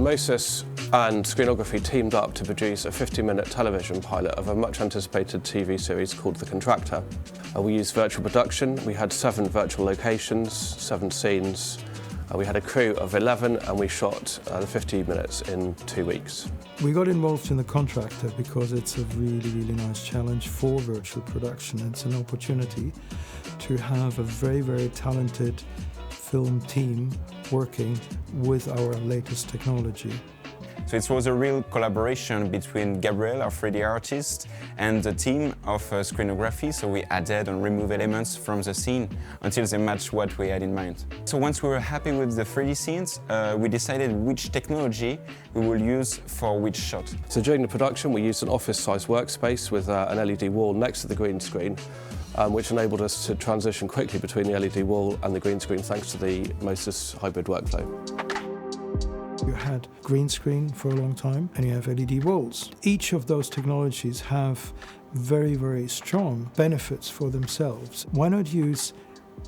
Mo-Sys and Screenography teamed up to produce a 50-minute television pilot of a much-anticipated TV series called The Contractor. We used virtual production. We had 7 virtual locations, 7 scenes. We had a crew of 11 and we shot the 50 minutes in 2 weeks. We got involved in The Contractor because it's a really, really nice challenge for virtual production. It's an opportunity to have a very, very talented film team working with our latest technology. So it was a real collaboration between Gabriel, our 3D artist, and the team of Screenography, so we added and removed elements from the scene until they matched what we had in mind. So once we were happy with the 3D scenes, we decided which technology we will use for which shot. So during the production we used an office-sized workspace with an LED wall next to the green screen, which enabled us to transition quickly between the LED wall and the green screen thanks to the Mo-Sys hybrid workflow. You had green screen for a long time and you have LED walls. Each of those technologies have very, very strong benefits for themselves. Why not use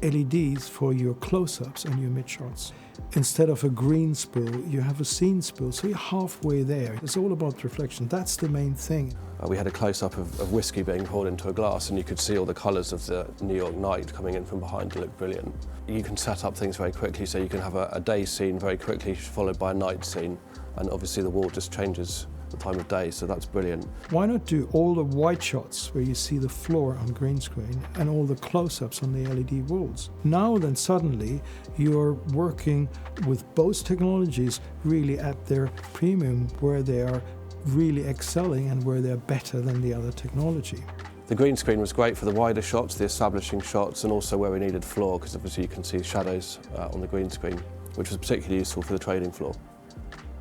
LEDs for your close-ups and your mid-shots? Instead of a green spill, you have a scene spill, so you're halfway there. It's all about reflection. That's the main thing. We had a close-up of whiskey being poured into a glass and you could see all the colours of the New York night coming in from behind to look brilliant. You can set up things very quickly, so you can have a day scene very quickly followed by a night scene, and obviously the wall just changes the time of day, so that's brilliant. Why not do all the wide shots where you see the floor on green screen and all the close-ups on the LED walls? Now then suddenly you're working with both technologies really at their premium, where they are really excelling and where they're better than the other technology. The green screen was great for the wider shots, the establishing shots, and also where we needed floor, because obviously you can see shadows on the green screen, which was particularly useful for the trading floor.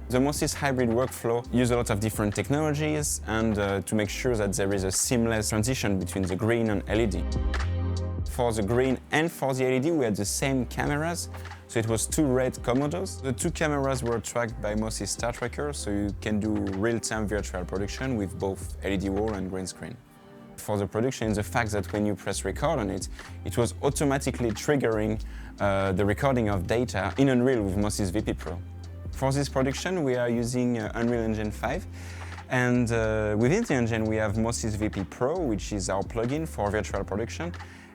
The Mo-Sys hybrid workflow uses a lot of different technologies and to make sure that there is a seamless transition between the green and LED. For the green and for the LED we had the same cameras, so it was 2 red Komodos. The 2 cameras were tracked by Mo-Sys Star Tracker, so you can do real-time virtual production with both LED wall and green screen. For the production is the fact that when you press record on it, it was automatically triggering the recording of data in Unreal with Mo-Sys VP Pro. For this production we are using Unreal Engine 5, and within the engine we have Mo-Sys VP Pro, which is our plugin for virtual production,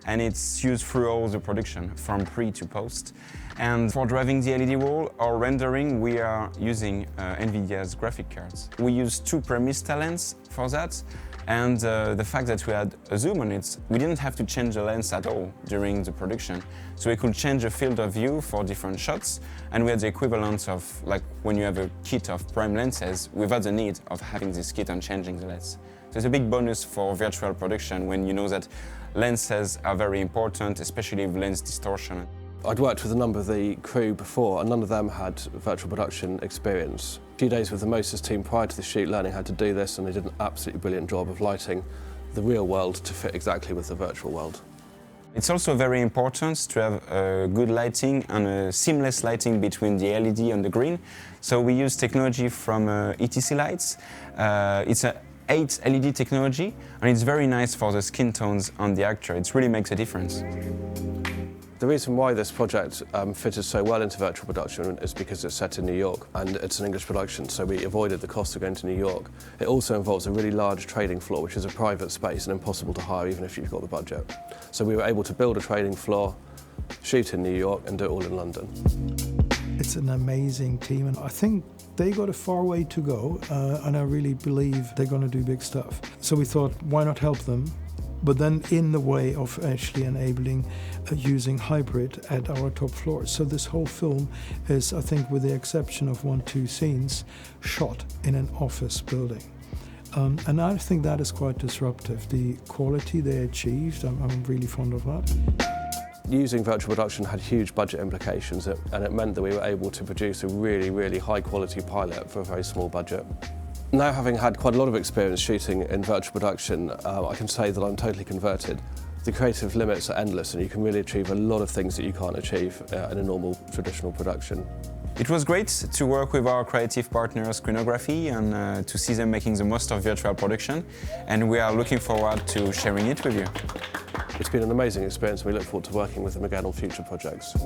and it's used through all the production, from pre to post. And for driving the LED wall or rendering, we are using NVIDIA's graphic cards. We use 2 Premista lens for that, and the fact that we had a zoom on it, we didn't have to change the lens at all during the production. So we could change the field of view for different shots, and we had the equivalent of like when you have a kit of prime lenses without the need of having this kit and changing the lens. So it's a big bonus for virtual production when you know that lenses are very important, especially with lens distortion. I'd worked with a number of the crew before and none of them had virtual production experience. A few days with the Mo-Sys team prior to the shoot learning how to do this, and they did an absolutely brilliant job of lighting the real world to fit exactly with the virtual world. It's also very important to have good lighting and a seamless lighting between the LED and the green. So we use technology from ETC lights. It's a 8 LED technology, and it's very nice for the skin tones on the actor. It really makes a difference. The reason why this project fitted so well into virtual production is because it's set in New York and it's an English production, so we avoided the cost of going to New York. It also involves a really large trading floor, which is a private space and impossible to hire even if you've got the budget. So we were able to build a trading floor, shoot in New York and do it all in London. It's an amazing team, and I think they got a far way to go, and I really believe they're going to do big stuff. So we thought, why not help them? But then in the way of actually enabling using hybrid at our top floors. So this whole film is, I think with the exception of 1-2 scenes, shot in an office building. And I think that is quite disruptive. The quality they achieved, I'm really fond of that. Using virtual production had huge budget implications, and it meant that we were able to produce a really, really high quality pilot for a very small budget. Now, having had quite a lot of experience shooting in virtual production, I can say that I'm totally converted. The creative limits are endless and you can really achieve a lot of things that you can't achieve in a normal traditional production. It was great to work with our creative partner Screenography and to see them making the most of virtual production, and we are looking forward to sharing it with you. It's been an amazing experience and we look forward to working with them again on future projects.